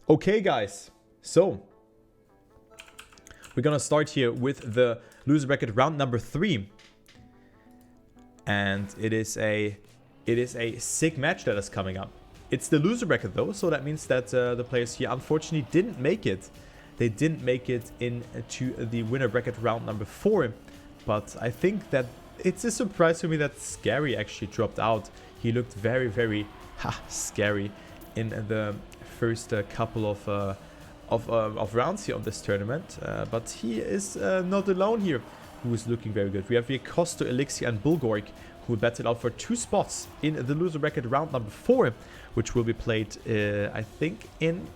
Okay, guys, so we're gonna start here with the loser bracket round number 3, and it is a sick match that is coming up. It's the loser bracket though, so that means that the players here unfortunately didn't make it. They didn't make it into the winner bracket round number 4, but I think that it's a surprise to me that Scary actually dropped out. He looked very, very scary in the first couple of rounds here on this tournament, but he is not alone here, who is looking very good. We have Yekcosdo, Elixir and Bulgork, who battled out for 2 spots in the loser bracket round number 4, which will be played I think in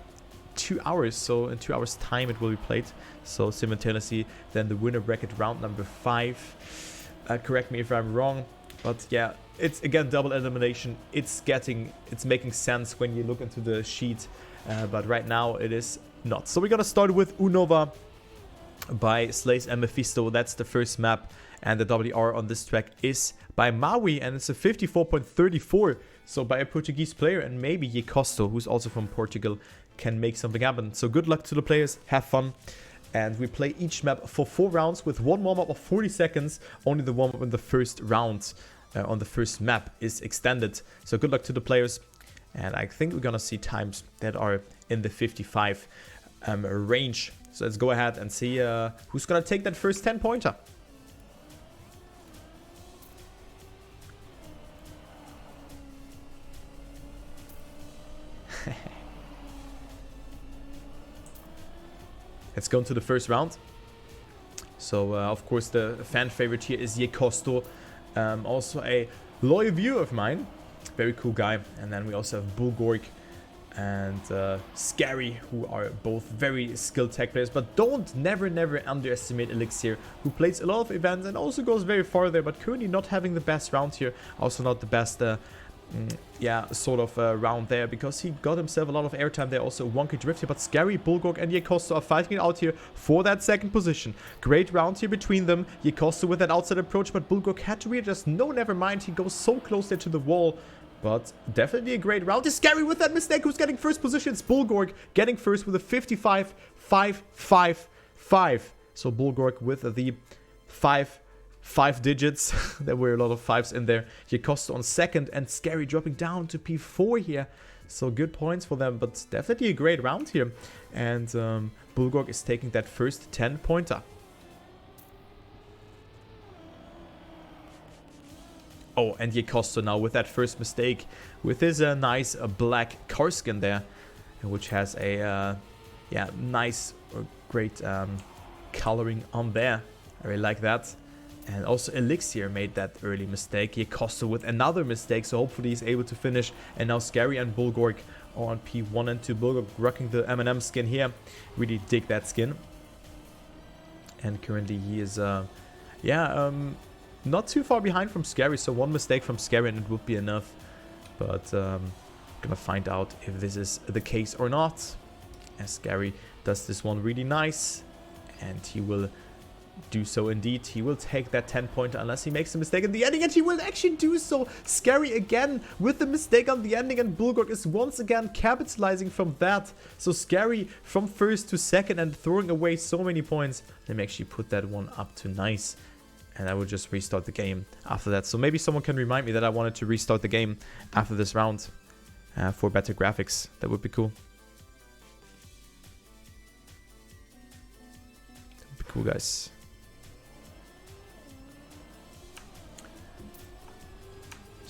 2 hours. So in 2 hours time it will be played, so simultaneously then the winner bracket round number 5. Correct me if I'm wrong, but yeah, it's again double elimination. It's making sense when you look into the sheet, but right now it is not. So we're gonna start with Unova by Slays and Mephisto. That's the first map, and the WR on this track is by Maui, and it's a 54.34, so by a Portuguese player, and maybe Yekcosdo, who's also from Portugal, can make something happen. So good luck to the players, have fun. And we play each map for 4 rounds with 1 warm-up of 40 seconds. Only the warm-up in the first round on the first map is extended. So good luck to the players. And I think we're gonna see times that are in the 55 range. So let's go ahead and see who's gonna take that first 10-pointer. Let's go into the first round. So, of course, the fan favorite here is Yekcosdo. Also a loyal viewer of mine. Very cool guy. And then we also have Bulgork and Scary, who are both very skilled tech players. But never underestimate Elixir, who plays a lot of events and also goes very far there, but currently not having the best round here. Also not the best round there, because he got himself a lot of airtime there. Also a wonky drift here, but Scary, Bulgork and Yekcosdo are fighting it out here for that second position. Great round here between them. Yekcosdo with that outside approach, but Bulgork had to readjust. No, never mind. He goes so close there to the wall, but definitely a great round. Is Scary with that mistake, who's getting first position. It's Bulgork getting first with a 55.555. So Bulgork with the 5 digits. There were a lot of 5s in there. Yekcosdo on second, and Scary dropping down to P4 here. So good points for them, but definitely a great round here. And Bulgork is taking that first 10-pointer. Oh, and Yekcosdo now with that first mistake, with his nice black car skin there, which has a nice, great coloring on there. I really like that. And also Elixir made that early mistake. Yekcosdo with another mistake, so hopefully he's able to finish. And now Scary and Bulgork are on P1 and 2. Bulgork rocking the M&M skin here. Really dig that skin. And currently he is, not too far behind from Scary. So 1 mistake from Scary and it would be enough. But gonna find out if this is the case or not. As Scary does this one really nice. And he will do so indeed. He will take that 10-pointer unless he makes a mistake in the ending, and he will actually do so. Scary again with the mistake on the ending, and Bulgork is once again capitalizing from that. So Scary from first to second and throwing away so many points. Let me actually put that one up to nice, and I will just restart the game after that. So maybe someone can remind me that I wanted to restart the game after this round for better graphics. That would be cool. That would be cool, guys.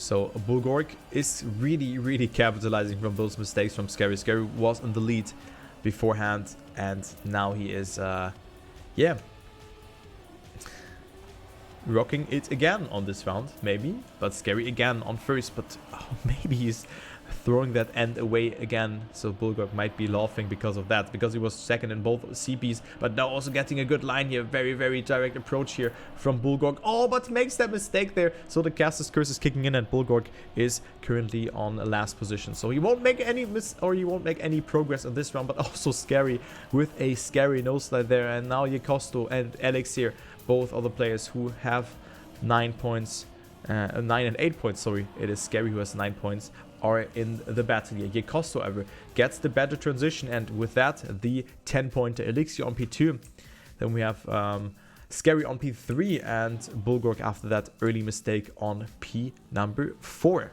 So Bulgork is really capitalizing from those mistakes from Scary. Scary was in the lead beforehand, and now he is, rocking it again on this round, maybe. But Scary again on first, but maybe he's throwing that end away again. So Bulgork might be laughing because of that, because he was second in both CPs, but now also getting a good line here. Very direct approach here from Bulgork. Oh, but makes that mistake there. So the caster's curse is kicking in, and Bulgork is currently on last position. So he won't make any progress in this round, but also Scary with a Scary no slide there. And now Yekcosdo and Elixir, both other players who have 9 points. 9 and 8 points, sorry. It is Scary who has 9 points, are in the battle here. Yekcosdo, however, gets the better transition, and with that, the 10-pointer elixir on P2. Then we have Scary on P3, and Bulgork after that early mistake on P number 4.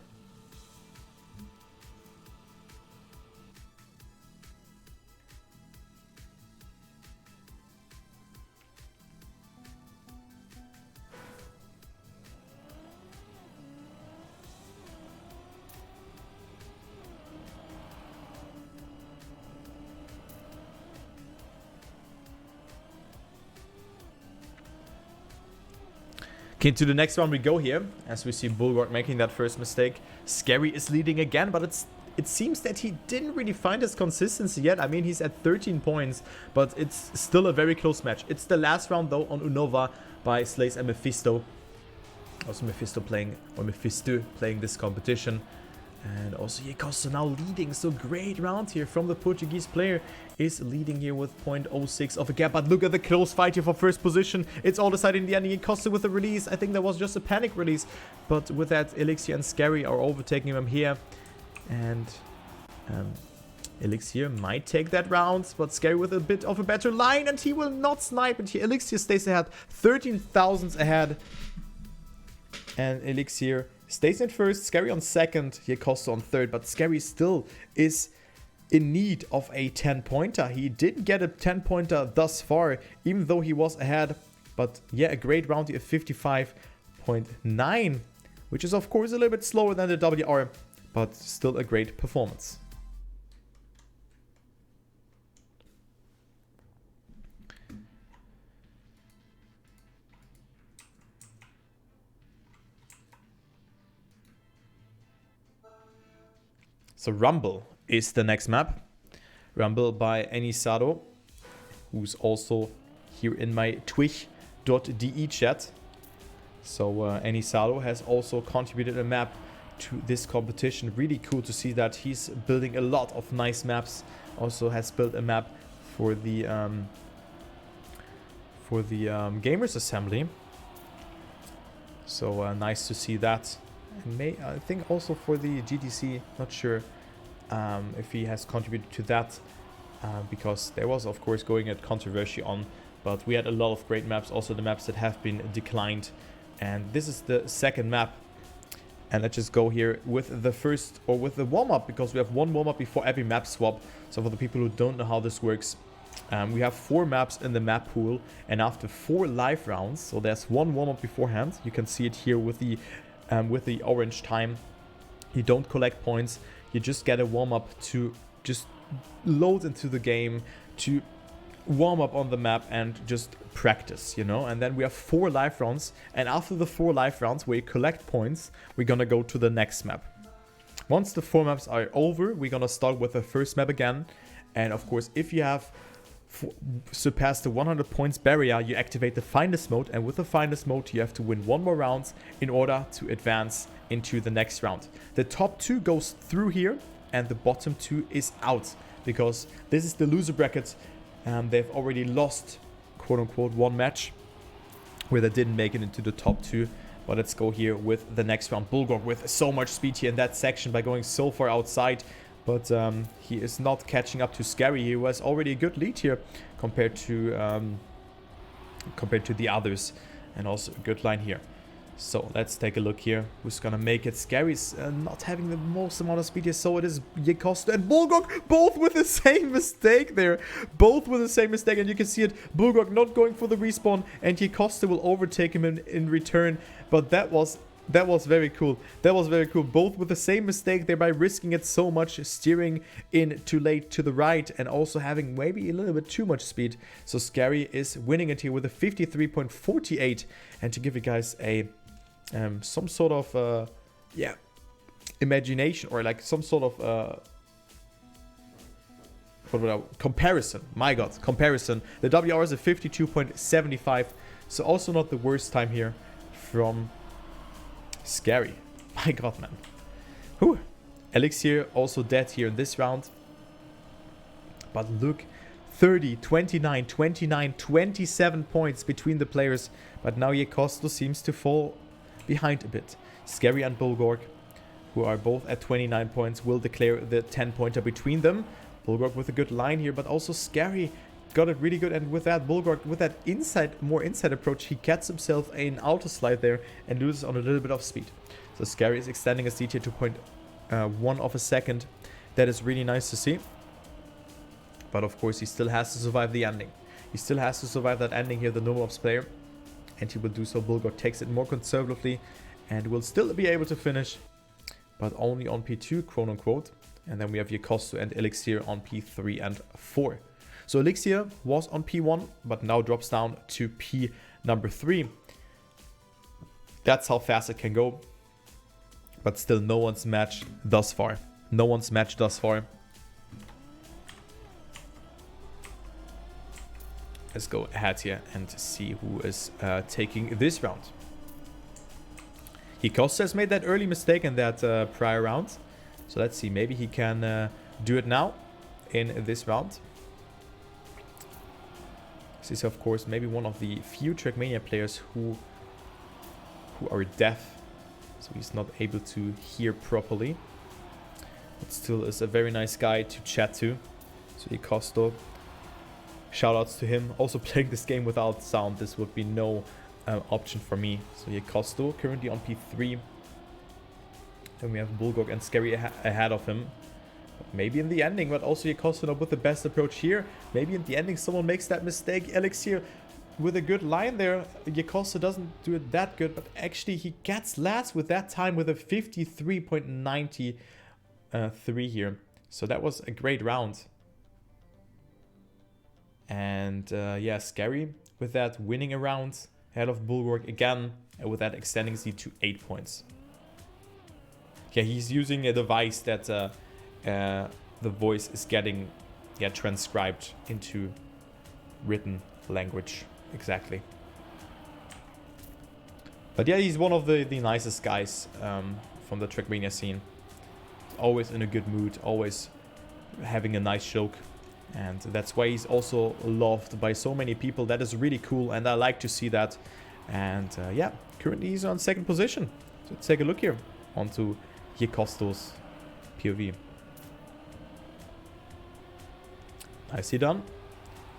Okay, to the next round we go here, as we see Bulgork making that first mistake. Scary is leading again, but it seems that he didn't really find his consistency yet. I mean, he's at 13 points, but it's still a very close match. It's the last round, though, on Unova by Slays and Mephisto. Also Mephisto playing this competition. And also Yekcosdo now leading, so great round here from the Portuguese player. Is leading here with 0.06 of a gap, but look at the close fight here for first position. It's all decided in the end. Yekcosdo with the release. I think that was just a panic release, but with that, Elixir and Scary are overtaking him here. And Elixir might take that round, but Scary with a bit of a better line, and he will not snipe it here. Elixir stays ahead, 13,000 ahead. And Elixir stays in first, Scary on second, Yekcosdo on third, but Scary still is in need of a 10-pointer. He didn't get a 10-pointer thus far, even though he was ahead. But yeah, a great round here, 55.9, which is of course a little bit slower than the WR, but still a great performance. So Rumble is the next map. Rumble by Anisado, who's also here in my twitch.de chat. So Anisado has also contributed a map to this competition. Really cool to see that he's building a lot of nice maps. Also has built a map for the Gamers Assembly. So nice to see that. And I think also for the GTC, not sure if he has contributed to that, because there was of course going at controversy on, but we had a lot of great maps, also the maps that have been declined, and this is the second map. And let's just go here with the first, or with the warm-up, because we have one warm-up before every map swap. So for the people who don't know how this works, we have 4 maps in the map pool, and after 4 live rounds, so there's one warm-up beforehand. You can see it here with the orange time. You don't collect points, you just get a warm-up to just load into the game, to warm up on the map and just practice, you know. And then we have 4 live rounds, and after the 4 live rounds where you collect points, we're gonna go to the next map. Once the 4 maps are over, we're gonna start with the first map again. And of course, if you have surpassed the 100 points barrier, you activate the finest mode, and with the finest mode you have to win 1 more round in order to advance into the next round. The top 2 goes through here, and the bottom 2 is out, because this is the loser bracket. They've already lost, quote unquote, 1 match where they didn't make it into the top 2. But let's go here with the next round. Bulgork with so much speed here in that section by going so far outside. But he is not catching up to Scary. He was already a good lead here compared to the others. And also a good line here. So let's take a look here. Who's gonna make it? Scary's not having the most amount of speed here. So it is Yekcosdo and Bulgork, both with the same mistake there. Both with the same mistake, and you can see it. Bulgork not going for the respawn, and Yekcosdo will overtake him in return. But that was very cool. That was very cool. Both with the same mistake, thereby risking it so much, steering in too late to the right, and also having maybe a little bit too much speed. So Scary is winning it here with a 53.48. And to give you guys a some sort of imagination, or like some sort of comparison. My god, comparison. The WR is a 52.75. So also not the worst time here from Scary. My god, man. Whew. Elixir also dead here in this round. But look, 30, 29, 29, 27 points between the players. But now Yekcosdo seems to fall behind a bit. Scary and Bulgork who are both at 29 points, will declare the 10-pointer between them. Bulgork with a good line here, but also Scary got it really good. And with that, Bulgork, with that more inside approach, he gets himself an outer slide there and loses on a little bit of speed. So Scary is extending his lead here to 0.1 of a second. That is really nice to see. But of course, he still has to survive the ending. He still has to survive that ending here, the normal ops player. And he will do so. Bulgork takes it more conservatively and will still be able to finish, but only on P2, quote unquote. And then we have Yekcosdo and Elixir on P3 and 4. So Elixir was on P1, but now drops down to P number 3. That's how fast it can go. But still no one's match thus far. No one's match thus far. Let's go ahead here and see who is taking this round. Yekcosdo has made that early mistake in that prior round. So let's see, maybe he can do it now in this round. This is of course maybe one of the few Trackmania players who are deaf. So he's not able to hear properly. But still is a very nice guy to chat to. So Yekcosdo, shoutouts to him. Also playing this game without sound, this would be no option for me. So Yekcosdo currently on P3. Then we have Bulgork and Scary ahead of him. But maybe in the ending, but also Yekcosdo not with the best approach here. Maybe in the ending someone makes that mistake. Elixir with a good line there. Yekcosdo doesn't do it that good, but actually he gets last with that time with a 53.93 here. So that was a great round. And yeah, Scary with that winning a round ahead of Bulgork again, and with that extending his lead to 8 points. Yeah, he's using a device that the voice is getting transcribed into written language. Exactly. But yeah, he's one of the nicest guys from the Trackmania scene. Always in a good mood, always having a nice joke. And that's why he's also loved by so many people. That is really cool, and I like to see that. And yeah, currently he's on 2nd position. So let's take a look here onto Yekcosdo's POV. Nicely done.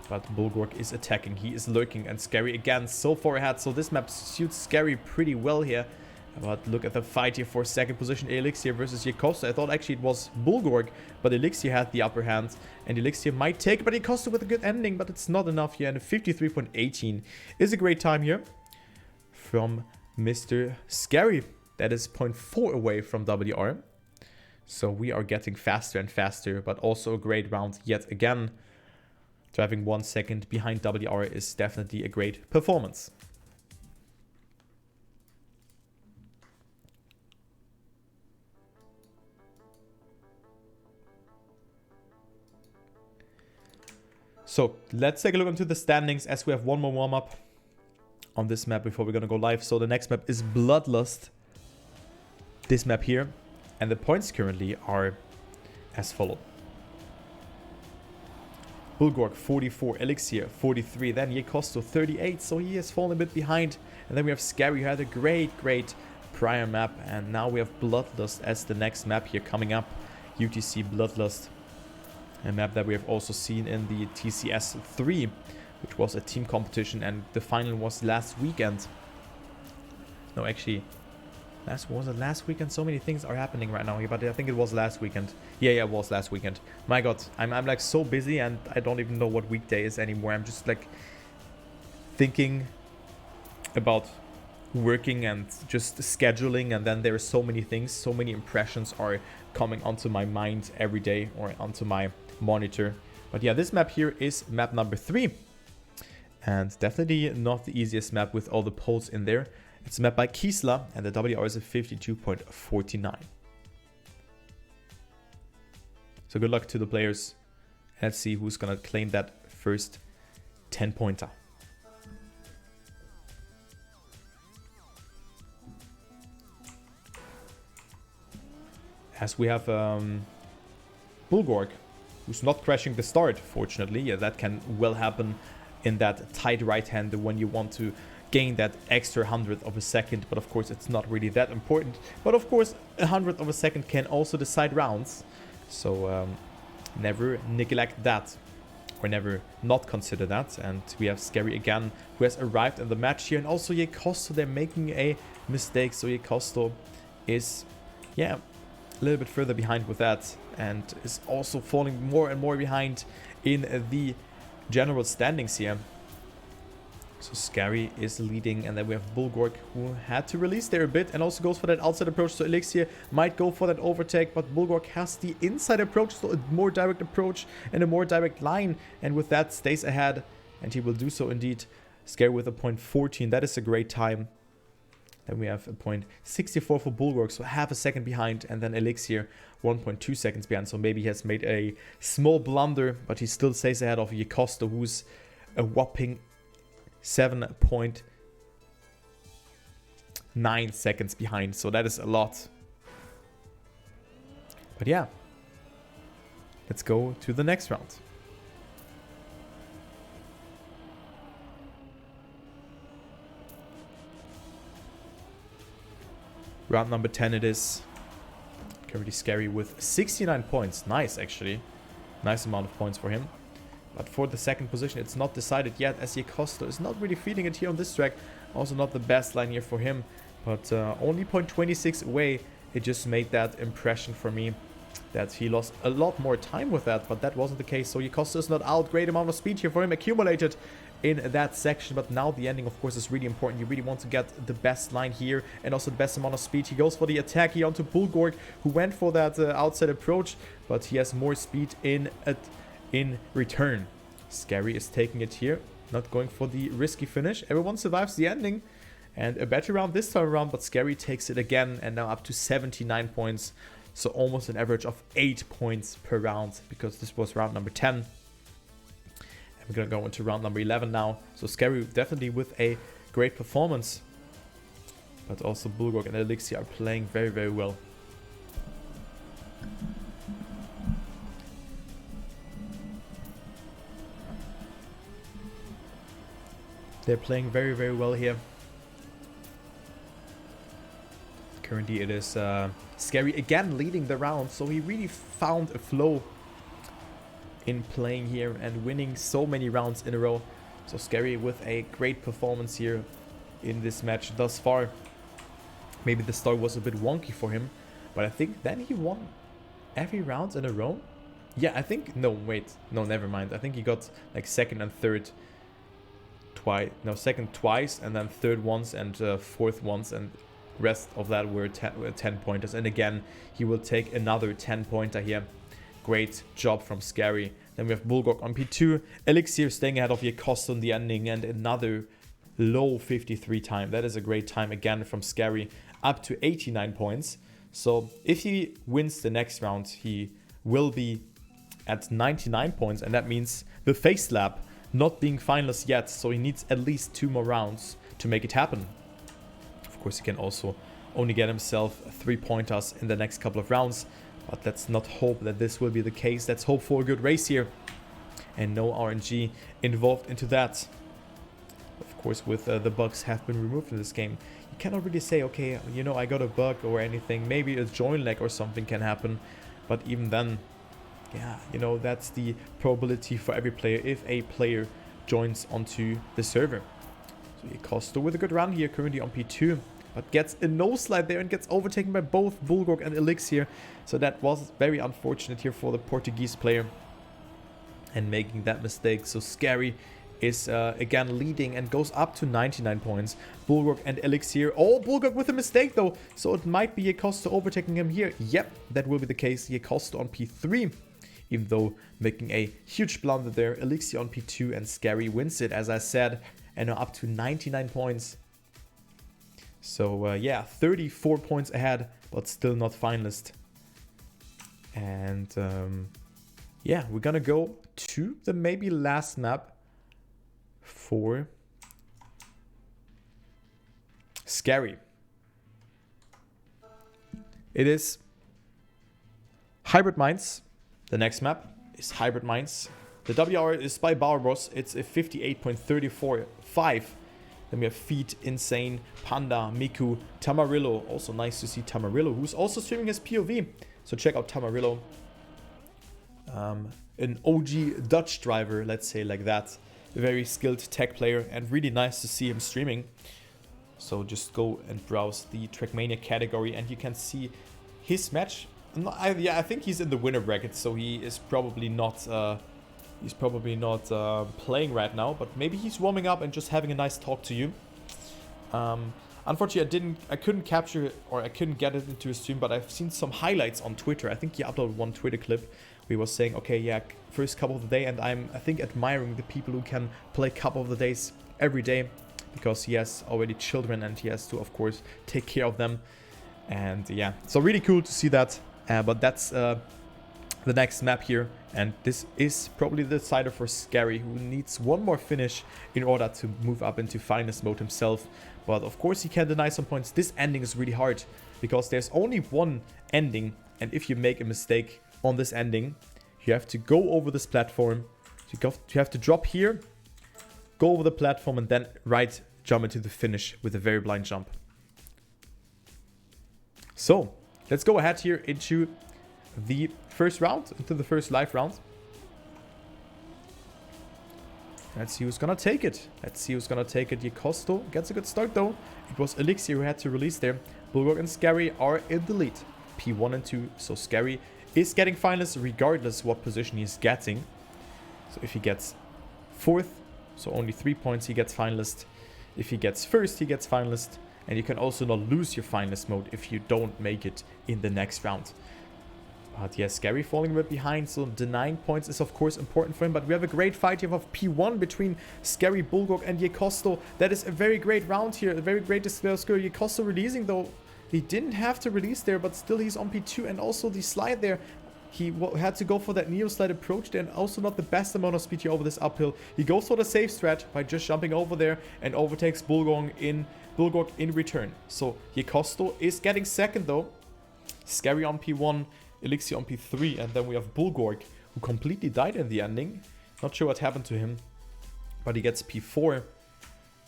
But Bulgork is attacking. He is lurking, and Scary again so far ahead. So this map suits Scary pretty well here. But look at the fight here for 2nd position. Elixir versus Yekcosdo. I thought actually it was Bulgork, but Elixir had the upper hand. And Elixir might take it, but Yekcosdo with a good ending. But it's not enough here. And 53.18 is a great time here from Mr. Scary. That is 0.4 away from WR. So we are getting faster and faster, but also a great round yet again. Driving 1 second behind WR is definitely a great performance. So let's take a look into the standings as we have one more warm-up on this map before we're going to go live. So the next map is Bloodlust. This map here. And the points currently are as follow. Bulgork 44, Elixir 43, then Yekcosdo 38, so he has fallen a bit behind. And then we have Scary, who had a great prior map. And now we have Bloodlust as the next map here coming up. UTC Bloodlust. A map that we have also seen in the TCS 3, which was a team competition, and the final was last weekend. No, actually, was it last weekend? So many things are happening right now here, but I think it was last weekend. Yeah, it was last weekend. My God, I'm like so busy, and I don't even know what weekday is anymore. I'm just like thinking about working and just scheduling, and then there are so many things, so many impressions are coming onto my mind every day or onto my monitor. But yeah, this map here is map number 3, and definitely not the easiest map with all the poles in there. It's a map by Kiesler, and the WR is a 52.49. So good luck to the players. Let's see who's gonna claim that first 10-pointer. As we have Bulgork, who's not crashing the start, fortunately. Yeah, that can well happen in that tight right hand when you want to gain that extra 100th of a second, but of course it's not really that important. But of course 100th of a second can also decide rounds, so never neglect that, or never not consider that. And we have Scary again, who has arrived in the match here, and also Yekcosdo, they're making a mistake, so Yekcosdo is, yeah, a little bit further behind with that, and is also falling more and more behind in the general standings here. So Scary is leading, and then we have Bulgork, who had to release there a bit and also goes for that outside approach. So Elixir might go for that overtake, but Bulgork has the inside approach, so a more direct approach and a more direct line, and with that stays ahead, and he will do so indeed. Scary with a point 14, that is a great time. Then we have a point 64 for Bulgork, so half a second behind, and then Elixir 1.2 seconds behind. So maybe he has made a small blunder, but he still stays ahead of Yekcosdo, who's a whopping 7.9 seconds behind, so that is a lot. But yeah, let's go to the next round. Round number 10 it is. Currently Scary with 69 points. Nice, actually. Nice amount of points for him. But for the second position, it's not decided yet, as Yekcosdo is not really feeling it here on this track. Also not the best line here for him, but only 0.26 away. It just made that impression for me that he lost a lot more time with that, but that wasn't the case. So Yekcosdo is not out. Great amount of speed here for him accumulated in that section, but now the ending, of course, is really important. You really want to get the best line here and also the best amount of speed. He goes for the attack here onto Bulgork, who went for that outside approach, but he has more speed in return. Scary is taking it here, not going for the risky finish. Everyone survives the ending, and a better round this time around, but Scary takes it again, and now up to 79 points. So almost an average of 8 points per round, because this was round number 10. And we're going to go into round number 11 now. So Scary definitely with a great performance, but also Bulgork and Elixir are playing very, very well. They're playing very, very well here. Currently it is Scary again leading the round, so he really found a flow in playing here and winning so many rounds in a row. So Scary with a great performance here in this match thus far. Maybe the start was a bit wonky for him, but I think then he won every round in a row. Yeah, I think, no, wait, no, never mind. I think he got like second and third twice, no, second twice, and then third once, and fourth once, and rest of that were 10 pointers. And again, he will take another 10 pointer here. Great job from Scary. Then we have Bulgork on P2, Elixir staying ahead of Yekcosdo in the ending, and another low 53 time. That is a great time again from Scary, up to 89 points. So if he wins the next round, he will be at 99 points, and that means the face slap not being finalist yet, so he needs at least 2 more rounds to make it happen. Of course, he can also only get himself 3 pointers in the next couple of rounds, but let's not hope that this will be the case. Let's hope for a good race here and no RNG involved into that. Of course, with the bugs have been removed in this game, you cannot really say, okay, you know, I got a bug or anything. Maybe a join lag or something can happen, but even then, yeah, you know, that's the probability for every player if a player joins onto the server. So Yekcosdo with a good run here, currently on P2, but gets a no slide there and gets overtaken by both Bulgork and Elixir. So that was very unfortunate here for the Portuguese player and making that mistake. So Scary is again leading and goes up to 99 points. Bulgork and Elixir. Oh, Bulgork with a mistake though. So it might be Yekcosdo overtaking him here. Yep, that will be the case. Yekcosdo on P3. Even though making a huge blunder there. Elixir on P2 and Scary wins it, as I said. And now up to 99 points. So yeah, 34 points ahead, but still not finalist. And yeah, we're gonna go to the maybe last map for Scary. It is Hybrid Mines. The next map is Hybrid Mines. The WR is by Barbaros. It's a 58.345 Then we have Feet, Insane, Panda, Miku, Tamarillo. Also nice to see Tamarillo, who's also streaming his POV. So check out Tamarillo. An OG Dutch driver, let's say like that. A very skilled tech player and really nice to see him streaming. So just go and browse the Trackmania category and you can see his match. I think he's in the winner bracket, so he is probably not playing right now, but maybe he's warming up and just having a nice talk to you. Unfortunately, I couldn't capture it, or I couldn't get it into a stream, but I've seen some highlights on Twitter. I think he uploaded one Twitter clip where he was saying, okay, yeah, first cup of the day, and I think admiring the people who can play cup of the days every day, because he has already children and he has to, of course, take care of them. And yeah, so really cool to see that. But that's the next map here, and this is probably the decider for Scary, who needs one more finish in order to move up into finest mode himself. But of course he can deny some points. This ending is really hard because there's only one ending, and if you make a mistake on this ending, you have to go over this platform. You have to drop here, go over the platform, and then jump into the finish with a very blind jump. So let's go ahead here into the first round, into the first live round. Let's see who's gonna take it. Yekcosdo gets a good start though. It was Elixir who had to release there. Bulgork and Scary are in the lead. P1 and 2. So Scary is getting finalist regardless what position he's getting. So if he gets 4th, so only 3 points, he gets finalist. If he gets 1st, he gets finalist. And you can also not lose your finalist mode if you don't make it in the next round. But yeah, Scary falling a bit behind, so denying points is of course important for him. But we have a great fight here of P1 between Scary, Bulgork and Yekcosdo. That is a very great round here, a very great skill. Yekcosdo releasing though. He didn't have to release there, but still he's on P2. And also the slide there, he had to go for that Neo slide approach there, and also not the best amount of speed here over this uphill. He goes for the safe strat by just jumping over there and overtakes Bulgork in return. So Yekcosdo is getting second though. Scary on P1, Elixir on P3, and then we have Bulgork, who completely died in the ending. Not sure what happened to him, but he gets P4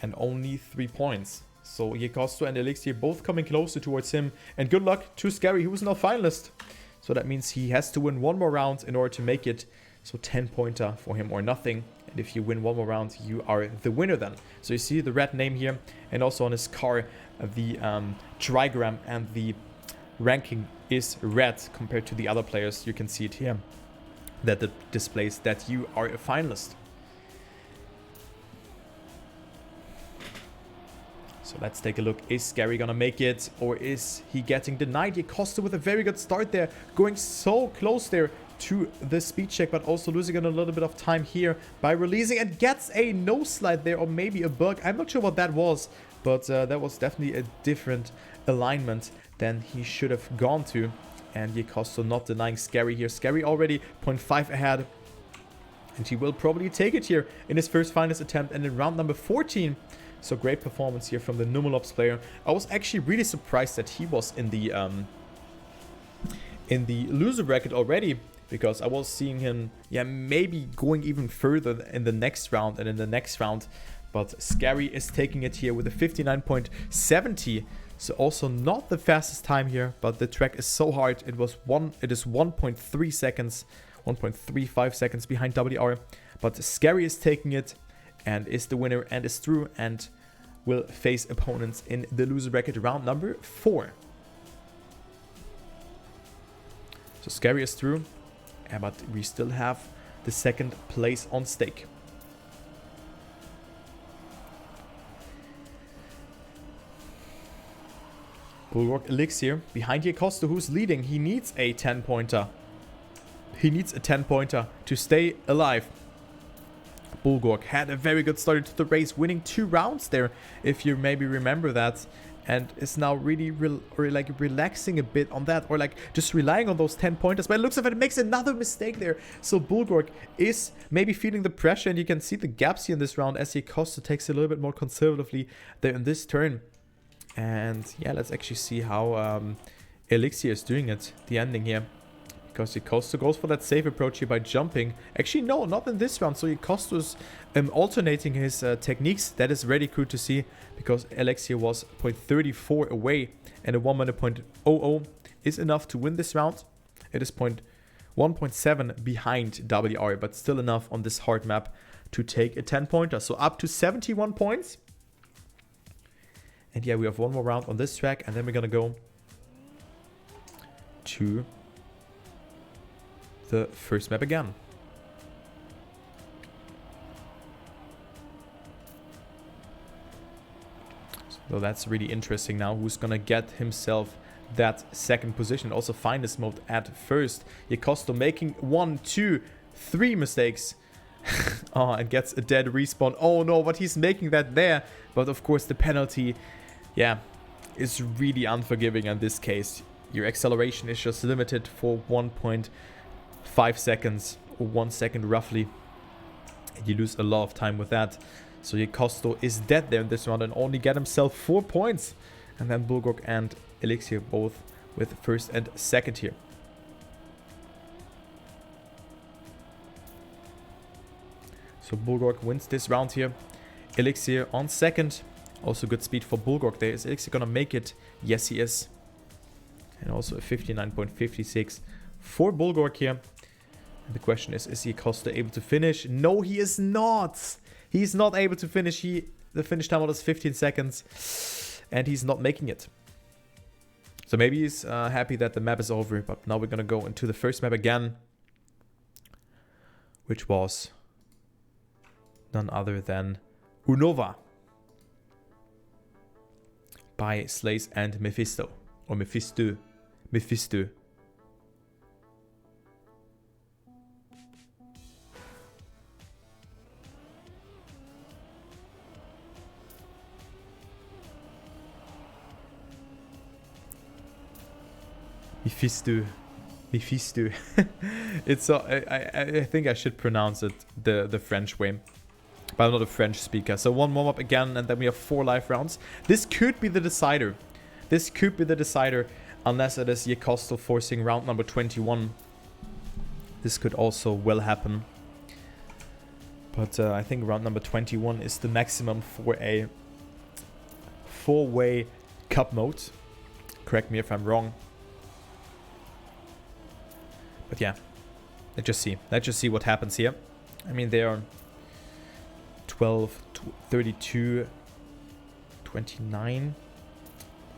and only 3 points. So Yekcosdo and Elixir both coming closer towards him, and good luck to Scary, who is now finalist. So that means he has to win one more round in order to make it. So 10-pointer for him or nothing. And if you win one more round, you are the winner then. So you see the red name here, and also on his car, the trigram and the ranking is red compared to the other players. You can see it here, that it displays that you are a finalist. So let's take a look. Is Scary gonna make it, or is he getting denied? Yekcosdo with a very good start there, going so close there to the speed check, but also losing a little bit of time here by releasing, and gets a no slide there, or maybe a bug. I'm not sure what that was, but that was definitely a different alignment than he should have gone to. And Yekcosdo not denying Scary here. Scary already 0.5 ahead, and he will probably take it here in his first finalist attempt and in round number 14. So great performance here from the Numalops player. I was actually really surprised that he was in the loser bracket already, because I was seeing him, yeah, maybe going even further in the next round and in the next round. But Scary is taking it here with a 59.70. So also not the fastest time here, but the track is so hard. It is 1.3 seconds, 1.35 seconds behind WR. But Scary is taking it and is the winner and is through, and will face opponents in the loser bracket round number 4. So Scary is through, but we still have the second place on stake. Bulgork Elixir behind Yekcosdo, who's leading. He needs a 10-pointer. He needs a 10-pointer to stay alive. Bulgork had a very good start into the race, winning 2 rounds there, if you maybe remember that, and is now really relaxing a bit on that, or like just relying on those 10 pointers. But it looks like it makes another mistake there. So Bulgork is maybe feeling the pressure, and you can see the gaps here in this round as Yekcosdo takes it a little bit more conservatively there in this turn. And yeah, let's actually see how Elixir is doing it, the ending here. because Yekcosdo goes for that safe approach here by jumping. Actually, no, not in this round. So Yekcosdo's alternating his techniques. That is really cool to see, because elixir was 0.34 away, and a 1 minute 0.00 is enough to win this round. It is 1.7 behind WR, but still enough on this hard map to take a 10-pointer. So up to 71 points. And yeah, we have one more round on this track, and then we're gonna go to the first map again. So that's really interesting now. Who's gonna get himself that second position? Also finest mode at first. Yekcosdo making 1, 2, 3 mistakes. Oh, and gets a dead respawn. Oh no, but he's making that there. But of course the penalty, yeah, is really unforgiving in this case. Your acceleration is just limited for 1.5 seconds, or 1 second roughly. And you lose a lot of time with that. So Yekcosdo is dead there in this round and only get himself 4 points. And then Bulgork and elixir both with first and second here. So Bulgork wins this round here. Elixir on second. Also good speed for Bulgork there. Is elixir gonna make it? Yes, he is. And also a 59.56 for Bulgork here. And the question is Yekcosdo able to finish? No, he is not. He's not able to finish. The finish time was 15 seconds. And he's not making it. So maybe he's happy that the map is over. But now we're gonna go into the first map again. Which was none other than Unova by Slays and Mephisto. Or Mephisto. Mephisto. Mephisto. Mephisto. It's I think I should pronounce it the French way. But I'm not a French speaker. So one warm up again, and then we have 4 live rounds. This could be the decider. This could be the decider, unless it is Yekcosdo forcing round number 21. This could also well happen. But I think round number 21 is the maximum for a 4-way cup mode. Correct me if I'm wrong. But yeah, let's just see. Let's just see what happens here. I mean, they are 12, 32, 29.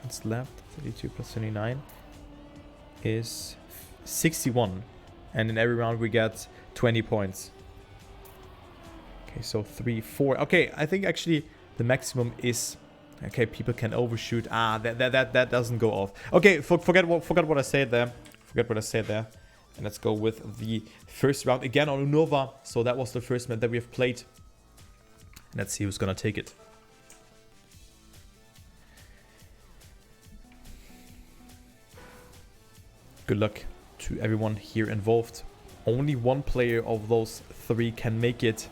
What's left? 32 plus 29 is 61. And in every round we get 20 points. Okay, so 3, 4. Okay, I think actually the maximum is... Okay, people can overshoot. Ah, that doesn't go off. Okay, forget what I said there. Forget what I said there. And let's go with the first round again on Unova. So that was the first map that we have played. Let's see who's gonna take it. Good luck to everyone here involved. Only one player of those 3 can make it.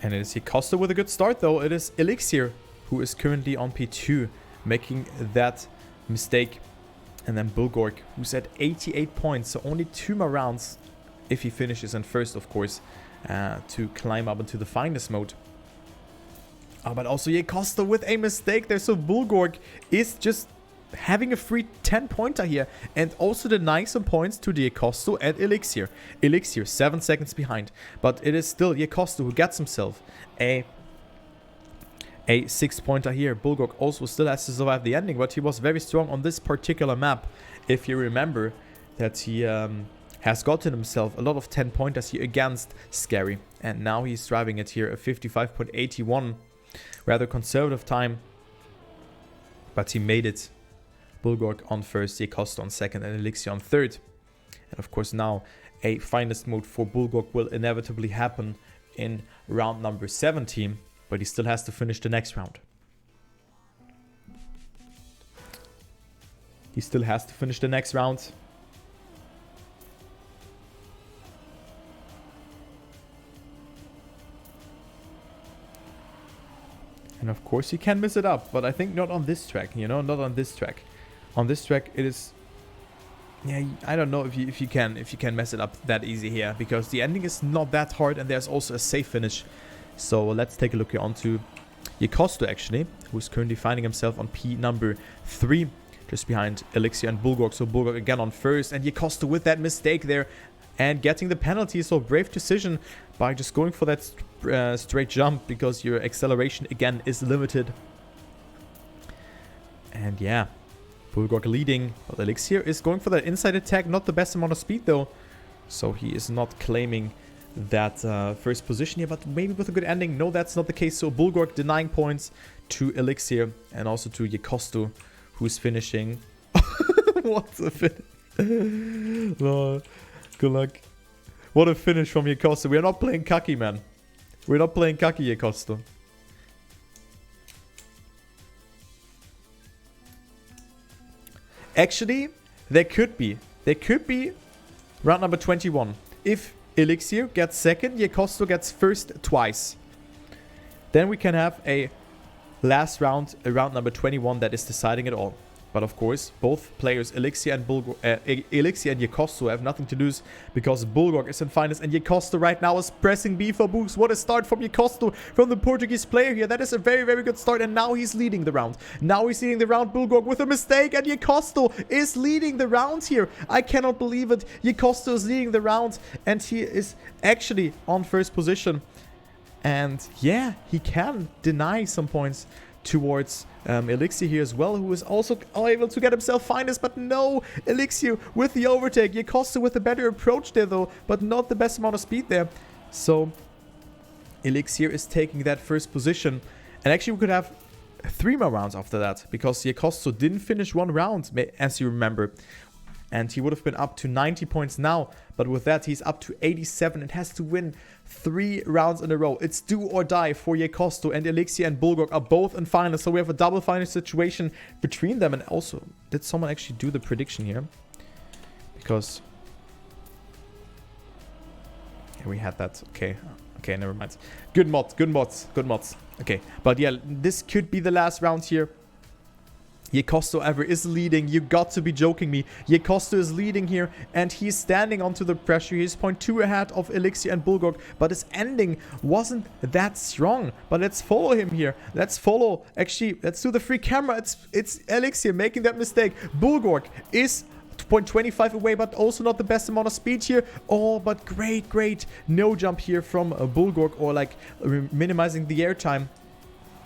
And it is Yekcosdo with a good start though. It is elixir who is currently on P2, making that mistake. And then Bulgork, who's at 88 points. So only 2 more rounds, if he finishes in first, of course, to climb up into the finest mode. Oh, but also Yekcosdo with a mistake there. So Bulgork is just having a free 10-pointer here. And also denying some points to the Yekcosdo and elixir. Elixir 7 seconds behind. But it is still Yekcosdo who gets himself a 6-pointer here. Bulgork also still has to survive the ending, but he was very strong on this particular map. If you remember that he has gotten himself a lot of 10-pointers here against Scary. And now he's driving it here, a 55.81. Rather conservative time. But he made it. Bulgork on first, Yekcosdo on second, and elixir on third. And of course now a finest mode for Bulgork will inevitably happen in round number 17. But he still has to finish the next round. He still has to finish the next round. And of course, you can miss it up, but I think not on this track, you know, not on this track. On this track, it is... Yeah, I don't know if you can mess it up that easy here, because the ending is not that hard, and there's also a safe finish. So let's take a look here onto Yekcosdo, actually, who's currently finding himself on P number 3, just behind Elixir and Bulgork. So Bulgork again on first, and Yekcosdo with that mistake there, and getting the penalty. So brave decision by just going for that straight jump, because your acceleration again is limited. And yeah, Bulgork leading, but Elixir is going for that inside attack. Not the best amount of speed though, so he is not claiming that first position here, but maybe with a good ending. No, that's not the case. So Bulgork denying points to Elixir and also to Yekcosdo, who's finishing. What a finish. Oh, good luck. What a finish from Yekcosdo. We are not playing cocky, man. We're not playing cocky, Yekcosdo. Actually, there could be round number 21. If Elixir gets second, Yekcosdo gets first twice. Then we can have a last round, round number 21, that is deciding it all. But of course, both players, Elixir and Yekcosdo, have nothing to lose, because Bulgork is in finals, and Yekcosdo right now is pressing B for boost. What a start from Yekcosdo, from the Portuguese player here. That is a very, very good start, and now he's leading the round. Bulgork with a mistake, and Yekcosdo is leading the round here. I cannot believe it. Yekcosdo is leading the round, and he is actually on first position. And yeah, he can deny some points towards Elixir here as well, who is also able to get himself finals, but no, Elixir with the overtake. Yekcosdo with a better approach there though, but not the best amount of speed there. So Elixir is taking that first position, and actually we could have 3 more rounds after that, because Yekcosdo didn't finish 1 round, as you remember, and he would have been up to 90 points now, but with that he's up to 87 and has to win 3 rounds in a row. It's do or die for Yekcosdo, and Elixir and Bulgork are both in finals, so we have a double final situation between them. And also, did someone actually do the prediction here? Because yeah, we had that. Okay, never mind. Good mods. Okay, but yeah, this could be the last round here. Yekcosdo ever is leading. You got to be joking me. Yekcosdo is leading here, and he's standing onto the pressure. He's 0.2 ahead of Elixir and Bulgork, but his ending wasn't that strong. But let's follow him here. Let's follow. Actually, let's do the free camera. It's Elixir making that mistake. Bulgork is 0.25 away, but also not the best amount of speed here. Oh, but great no jump here from Bulgork, or like minimizing the airtime.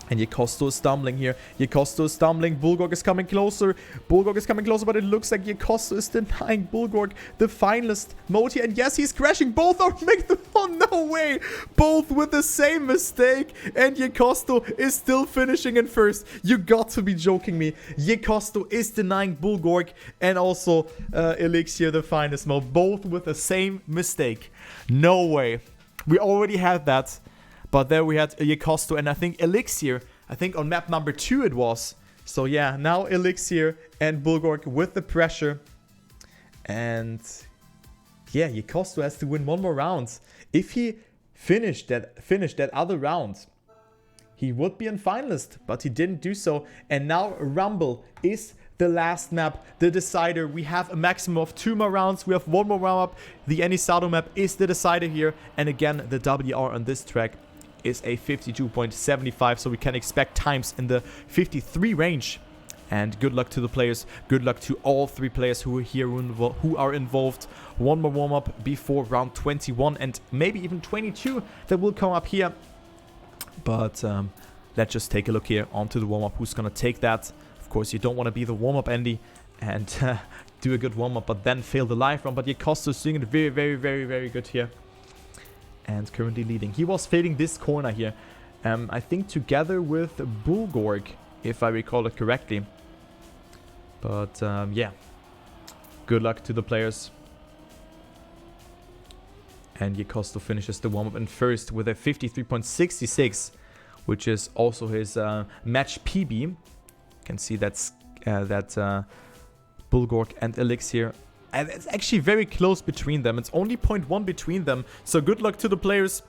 And Yekcosdo is stumbling here. Bulgork is coming closer. But it looks like Yekcosdo is denying Bulgork the finalist mode here. And yes, he's crashing. Both are making the... Oh, no way. Both with the same mistake. And Yekcosdo is still finishing in first. You got to be joking me. Yekcosdo is denying Bulgork and also Elixir the finalist mode. Both with the same mistake. No way. We already had that. But there we had Yekcosdo and I think Elixir. I think on map number 2 it was. So yeah, now Elixir and Bulgork with the pressure. And yeah, Yekcosdo has to win 1 more round. If he finished that other round, he would be in finalist. But he didn't do so. And now Rumble is the last map, the decider. We have a maximum of 2 more rounds. We have 1 more round up. The Anisado map is the decider here. And again, the WR on this track is a 52.75, so we can expect times in the 53 range. And good luck to the players. Good luck to all 3 players who are here, who are involved. 1 more warm-up before round 21 and maybe even 22 that will come up here. But let's just take a look here onto the warm-up. Who's going to take that? Of course, you don't want to be the warm-up Andy and do a good warm-up, but then fail the live run. But Yekcosdo is doing it very good here. And currently leading. He was fading this corner here. I think together with Bulgork, if I recall it correctly. But yeah. Good luck to the players. And Yekcosdo finishes the warm-up in first with a 53.66, which is also his match PB. You can see that's Bulgork and Elixir. And it's actually very close between them. It's only 0.1 between them. So good luck to the players.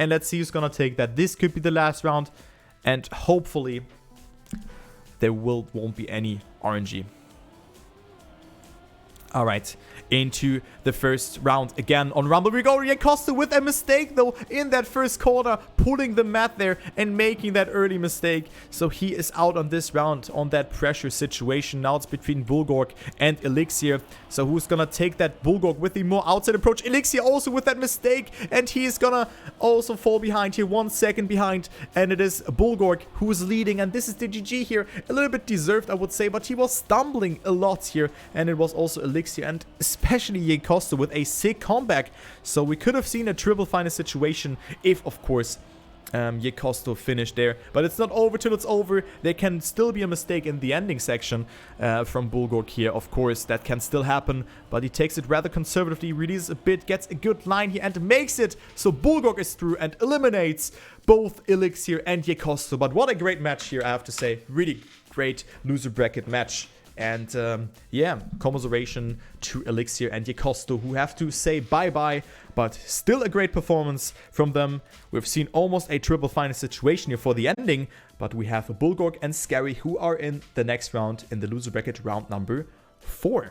And let's see who's going to take that. This could be the last round. And hopefully there won't be any RNG. All right, into the first round. Again, on Rumble, we go Yekcosdo with a mistake, though, in that first corner, pulling the mat there and making that early mistake. So he is out on this round on that pressure situation. Now it's between Bulgork and Elixir. So who's gonna take that? Bulgork with the more outside approach. Elixir also with that mistake, and he's gonna also fall behind here, 1 second behind. And it is Bulgork who's leading, and this is the GG here. A little bit deserved, I would say, but he was stumbling a lot here, and it was also Elixir and especially Yekcosdo with a sick comeback. So we could have seen a triple final situation if, of course, Yekcosdo finished there. But it's not over till it's over. There can still be a mistake in the ending section from Bulgork here. Of course, that can still happen, but he takes it rather conservatively, releases a bit, gets a good line here and makes it. So Bulgork is through and eliminates both Elixir and Yekcosdo. But what a great match here, I have to say. Really great loser bracket match. And yeah, commiseration to Elixir and Yekcosdo, who have to say bye-bye, but still a great performance from them. We've seen almost a triple final situation here for the ending, but we have Bulgork and Scary who are in the next round in the loser bracket, round number 4.